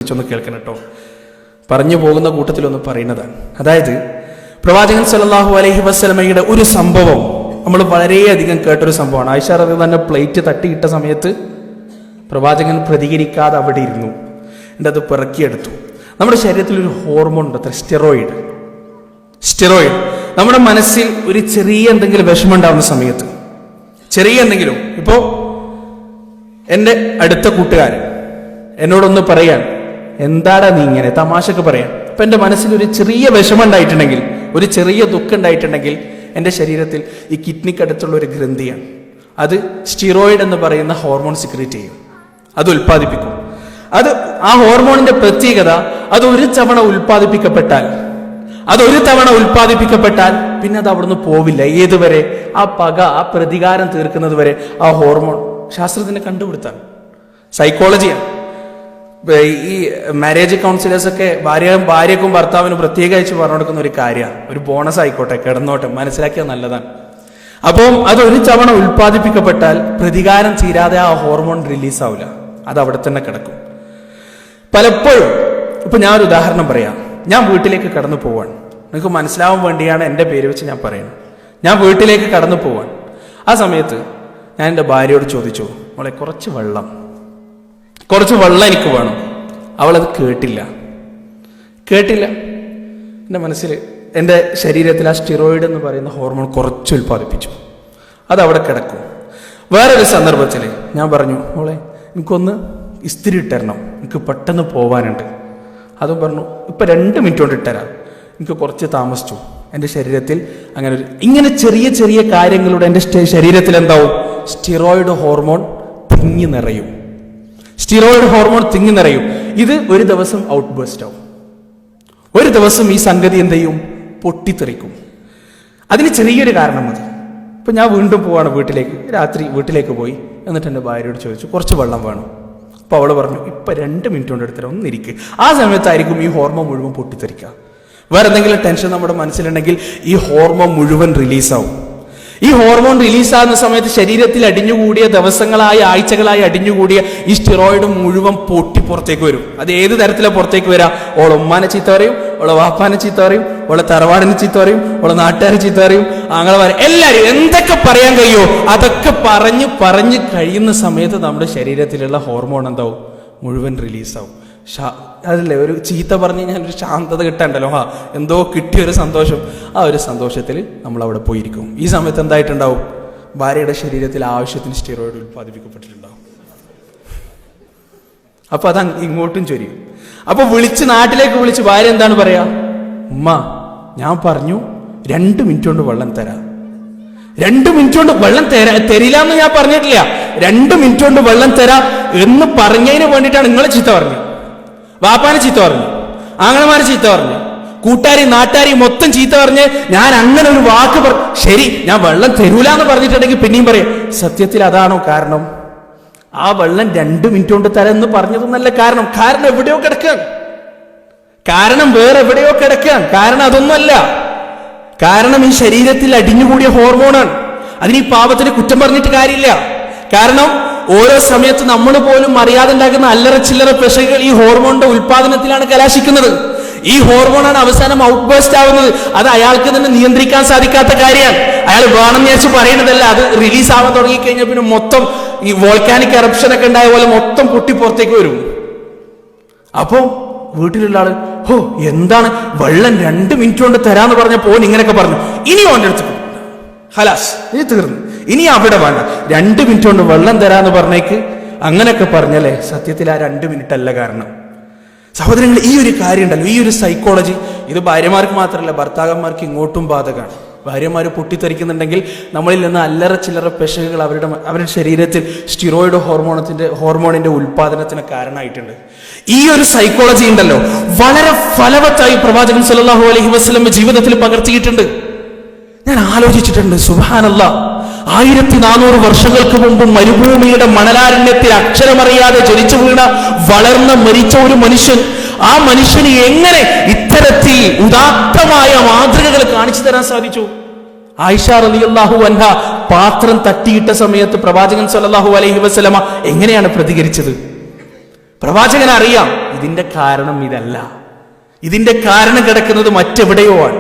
ഒന്ന് കേൾക്കണം കേട്ടോ. പറഞ്ഞു പോകുന്ന കൂട്ടത്തിലൊന്ന് പറയുന്നതാണ്. അതായത് പ്രവാചകൻ സല്ലല്ലാഹു അലൈഹി വസല്ലമയുടെ ഒരു സംഭവം നമ്മൾ വളരെയധികം കേട്ടൊരു സംഭവമാണ്. ആയിഷ റളിയല്ലാഹു അൻഹ പ്ലേറ്റ് തട്ടിയിട്ട സമയത്ത് പ്രവാചകൻ പ്രതികരിക്കാതെ അവിടെ ഇരുന്നു. എന്നിട്ട് അത് പിറക്കിയെടുത്തു. നമ്മുടെ ശരീരത്തിൽ ഒരു ഹോർമോൺ ഉണ്ട്, സ്റ്റെറോയിഡ്. നമ്മുടെ മനസ്സിൽ ഒരു ചെറിയ എന്തെങ്കിലും വിഷമം ഉണ്ടാവുന്ന സമയത്ത്, ചെറിയ എന്തെങ്കിലും, ഇപ്പോ എൻ്റെ അടുത്ത കൂട്ടുകാരൻ എന്നോടൊന്ന് പറയാൻ, എന്താടാ നീ ഇങ്ങനെ തമാശക്ക് പറയാം. അപ്പൊ എൻ്റെ മനസ്സിൽ ഒരു ചെറിയ വിഷമം ഉണ്ടായിട്ടുണ്ടെങ്കിൽ, ഒരു ചെറിയ ദുഃഖം ഉണ്ടായിട്ടുണ്ടെങ്കിൽ എൻ്റെ ശരീരത്തിൽ ഈ കിഡ്നിക്കടുത്തുള്ള ഒരു ഗ്രന്ഥിയാണ്, അത് സ്റ്റിറോയിഡ് എന്ന് പറയുന്ന ഹോർമോൺ സിക്രീറ്റ് ചെയ്യും, അത് ഉൽപ്പാദിപ്പിക്കും. ആ ഹോർമോണിന്റെ പ്രത്യേകത, അതൊരു തവണ ഉൽപ്പാദിപ്പിക്കപ്പെട്ടാൽ പിന്നെ അത് അവിടുന്ന് പോവില്ല. ഏതുവരെ? ആ പക, ആ പ്രതികാരം തീർക്കുന്നത് വരെ ആ ഹോർമോൺ. ശാസ്ത്രത്തിന്റെ കണ്ടുപിടുത്താണ്, സൈക്കോളജിയാണ്. ഈ മാരേജ് കൗൺസിലേഴ്സ് ഒക്കെ ഭാര്യക്കും ഭർത്താവിനും പ്രത്യേകിച്ച് പറഞ്ഞു കൊടുക്കുന്ന ഒരു കാര്യമാണ്. ഒരു ബോണസ് ആയിക്കോട്ടെ, കിടന്നോട്ടെ, മനസ്സിലാക്കിയാൽ നല്ലതാണ്. അപ്പം അതൊരു തവണ ഉൽപ്പാദിപ്പിക്കപ്പെട്ടാൽ പ്രതികാരം തീരാതെ ആ ഹോർമോൺ റിലീസ് ആവില്ല, അത് അവിടെ തന്നെ കിടക്കും. പലപ്പോഴും ഇപ്പൊ ഞാൻ ഒരു ഉദാഹരണം പറയാം. ഞാൻ വീട്ടിലേക്ക് കടന്നു പോവാൻ, നിങ്ങൾക്ക് മനസ്സിലാവാൻ വേണ്ടിയാണ് എൻ്റെ പേര് വെച്ച് ഞാൻ പറയുന്നത്. ഞാൻ വീട്ടിലേക്ക് കടന്നു പോവാൻ, ആ സമയത്ത് ഞാൻ എൻ്റെ ഭാര്യയോട് ചോദിച്ചു, മോളെ കുറച്ച് വെള്ളം എനിക്ക് വേണം. അവളത് കേട്ടില്ല. എൻ്റെ മനസ്സിൽ, എൻ്റെ ശരീരത്തിൽ ആ സ്റ്റിറോയിഡ് എന്ന് പറയുന്ന ഹോർമോൺ കുറച്ച് ഉൽപ്പാദിപ്പിച്ചു, അത് അവിടെ കിടക്കും. വേറൊരു സന്ദർഭത്തിൽ ഞാൻ പറഞ്ഞു, മോളെ എനിക്കൊന്ന് ഇസ്തിരി ഇട്ടരണം, എനിക്ക് പെട്ടെന്ന് പോവാനുണ്ട്. അതും പറഞ്ഞു, ഇപ്പൊ 2 മിനിറ്റ് കൊണ്ട് ഇട്ടരാം. എനിക്ക് കുറച്ച് താമസിച്ചു. എൻ്റെ ശരീരത്തിൽ ഇങ്ങനെ ചെറിയ ചെറിയ കാര്യങ്ങളുടെ എൻ്റെ ശരീരത്തിൽ എന്താവും? സ്റ്റിറോയിഡ് ഹോർമോൺ തിങ്ങി നിറയും. ഇത് ഒരു ദിവസം ഔട്ട് ബേസ്റ്റ് ആവും. ഒരു ദിവസം ഈ സംഗതി എന്ത് ചെയ്യും? പൊട്ടിത്തെറിക്കും. അതിന് ചെറിയൊരു കാരണം മതി. ഇപ്പൊ ഞാൻ വീണ്ടും പോവാണ് രാത്രി വീട്ടിലേക്ക് പോയി. എന്നിട്ട് എൻ്റെ ഭാര്യയോട് ചോദിച്ചു, കുറച്ച് വെള്ളം വേണം. അപ്പൊ അവള് പറഞ്ഞു, ഇപ്പൊ 2 മിനിറ്റ് കൊണ്ട് എടുത്തരാം, ഒന്നിരിക്കുക. ആ സമയത്തായിരിക്കും ഈ ഹോർമോൺ മുഴുവൻ പൊട്ടിത്തെറിക്കുക. വേറെ എന്തെങ്കിലും ടെൻഷൻ നമ്മുടെ മനസ്സിലുണ്ടെങ്കിൽ ഈ ഹോർമോൺ മുഴുവൻ റിലീസാവും. ഈ ഹോർമോൺ റിലീസാകുന്ന സമയത്ത് ശരീരത്തിൽ അടിഞ്ഞുകൂടിയ ദിവസങ്ങളായി, ആഴ്ചകളായി അടിഞ്ഞുകൂടിയ ഈ സ്റ്റിറോയിഡ് മുഴുവൻ പൊട്ടി പുറത്തേക്ക് വരും. അത് ഏത് തരത്തിലാണ് പുറത്തേക്ക് വരാം? ഓളെ ഉമ്മാനെ ചീത്ത പറയും, ഓളെ വാപ്പാനെ ചീത്ത പറയും, ഓളെ തറവാടിനെ ചീത്ത പറയും, ഓളെ നാട്ടുകാരെ ചീത്ത പറയും, ആങ്ങളമാരെ, എല്ലാവരും എന്തൊക്കെ പറയാൻ കഴിയോ അതൊക്കെ പറഞ്ഞ് കഴിയുന്ന സമയത്ത് നമ്മുടെ ശരീരത്തിലുള്ള ഹോർമോൺ എന്താവും? മുഴുവൻ റിലീസാവും. അതല്ലേ, ഒരു ചീത്ത പറഞ്ഞ് കഴിഞ്ഞാൽ ഒരു ശാന്തത കിട്ടാണ്ടല്ലോ, എന്തോ കിട്ടിയൊരു സന്തോഷം. ആ ഒരു സന്തോഷത്തിൽ നമ്മൾ അവിടെ പോയിരിക്കും. ഈ സമയത്ത് എന്തായിട്ടുണ്ടാവും? ഭാര്യയുടെ ശരീരത്തിൽ ആവശ്യത്തിന് സ്റ്റിറോയിഡ് ഉൽപ്പാദിപ്പിക്കപ്പെട്ടിട്ടുണ്ടാവും. അപ്പൊ അത് ഇങ്ങോട്ടും ചൊരിയും. അപ്പൊ നാട്ടിലേക്ക് വിളിച്ച് ഭാര്യ എന്താണ് പറയാ? ഉമ്മ, ഞാൻ പറഞ്ഞു 2 മിനിറ്റ് കൊണ്ട് വെള്ളം തരാം. 2 മിനിറ്റ് കൊണ്ട് വെള്ളം തരില്ല എന്ന് ഞാൻ പറഞ്ഞിട്ടില്ല. 2 മിനിറ്റ് കൊണ്ട് വെള്ളം തരാം എന്ന് പറഞ്ഞതിന് വേണ്ടിയിട്ടാണ് നിങ്ങളെ ചീത്ത പറഞ്ഞു, വാപ്പാനെ ചീത്ത പറഞ്ഞു, ആങ്ങളമാരെ ചീത്ത പറഞ്ഞു, കൂട്ടുകാരി നാട്ടുകാരി മൊത്തം ചീത്ത പറഞ്ഞ് ഞാൻ അങ്ങനെ ഒരു വാക്ക് ശരി, ഞാൻ വെള്ളം തരൂല എന്ന് പറഞ്ഞിട്ടുണ്ടെങ്കിൽ പിന്നെയും പറയാം. സത്യത്തിൽ അതാണോ കാരണം? ആ വെള്ളം 2 മിനിറ്റ് കൊണ്ട് തരാം എന്ന് പറഞ്ഞതൊന്നല്ല കാരണം. കാരണം എവിടെയോ കിടക്കാൻ, കാരണം വേറെ എവിടെയോ കിടക്കാൻ. കാരണം അതൊന്നുമല്ല. കാരണം ഈ ശരീരത്തിൽ അടിഞ്ഞുകൂടിയ ഹോർമോണാണ്. അതിന് ഈ പാപത്തിന് കുറ്റം പറഞ്ഞിട്ട് കാര്യമില്ല. കാരണം ഓരോ സമയത്ത് നമ്മൾ പോലും അറിയാതെ ഉണ്ടാക്കുന്ന അല്ലറ ചില്ലറ പെശകൾ ഈ ഹോർമോണിന്റെ ഉൽപാദനത്തിലാണ് കലാശിക്കുന്നത്. ഈ ഹോർമോണാണ് അവസാനം ഔട്ട് ബേസ്റ്റ് ആവുന്നത്. അത് അയാൾക്ക് തന്നെ നിയന്ത്രിക്കാൻ സാധിക്കാത്ത കാര്യമാണ്. അയാൾ വേണമെന്ന് വിചാരിച്ച് പറയുന്നതല്ല. അത് റിലീസ് ആവാൻ തുടങ്ങിക്കഴിഞ്ഞാൽ പിന്നെ മൊത്തം ഈ വോൾക്കാനിക് എറപ്ഷൻ ഒക്കെ ഉണ്ടായ പോലെ മൊത്തം പൊട്ടി പുറത്തേക്ക് വരും. അപ്പോ വീട്ടിലുള്ള ആള്, എന്താണ് വെള്ളം 2 മിനിറ്റ് കൊണ്ട് തരാന്ന് പറഞ്ഞപ്പോ ഇങ്ങനെയൊക്കെ പറഞ്ഞു. ഇനി ഓൻ്റെ അടുത്ത് ഹലാസ്, ഇനി തീർന്നു, ഇനി അവിടെ വേണ്ട, 2 മിനിറ്റ് കൊണ്ട് വെള്ളം തരാന്ന് പറഞ്ഞേക്ക്. അങ്ങനെയൊക്കെ പറഞ്ഞല്ലേ, സത്യത്തിൽ ആ 2 മിനിറ്റ് അല്ല കാരണം. സഹോദരങ്ങൾ, ഈ ഒരു കാര്യം ഉണ്ടല്ലോ, ഈ ഒരു സൈക്കോളജി, ഇത് ഭാര്യമാർക്ക് മാത്രമല്ല ഭർത്താക്കന്മാർക്ക് ഇങ്ങോട്ടും ബാധകമാണ്. ഭാര്യമാർ പൊട്ടിത്തെറിക്കുന്നുണ്ടെങ്കിൽ നമ്മളിൽ നിന്ന് അല്ലറ ചില്ലറ പെശകുകൾ അവരുടെ ശരീരത്തിൽ സ്റ്റിറോയിഡ് ഹോർമോണിന്റെ ഉൽപാദനത്തിന് കാരണമായിട്ടുണ്ട്. ഈ ഒരു സൈക്കോളജി ഉണ്ടല്ലോ, വളരെ ഫലവത്തായി പ്രവാചകൻ സല്ലല്ലാഹു അലൈഹി വസല്ലം ജീവിതത്തിൽ പകർത്തിയിട്ടുണ്ട്. ഞാൻ ആലോചിച്ചിട്ടുണ്ട്, സുബ്ഹാനല്ലാഹ്, 1400 വർഷങ്ങൾക്ക് മുമ്പ് മരുഭൂമിയുടെ മണലാരണ്യത്തിൽ അക്ഷരമറിയാതെ ജനിച്ചു വീണ വളർന്ന് മരിച്ച ഒരു മനുഷ്യൻ, ആ മനുഷ്യന് എങ്ങനെ ഇത്തരത്തിൽ ഉദാത്തമായ മാതൃകകൾ കാണിച്ചു തരാൻ സാധിച്ചു? ആയിഷ റളിയല്ലാഹു അൻഹ പാത്രം തട്ടിയിട്ട സമയത്ത് പ്രവാചകൻ സല്ലല്ലാഹു അലൈഹി വസല്ലമ എങ്ങനെയാണ് പ്രതികരിച്ചത്? പ്രവാചകൻ അറിയാം ഇതിന്റെ കാരണം ഇതല്ല, ഇതിന്റെ കാരണം കിടക്കുന്നത് മറ്റെവിടെയോ ആണ്.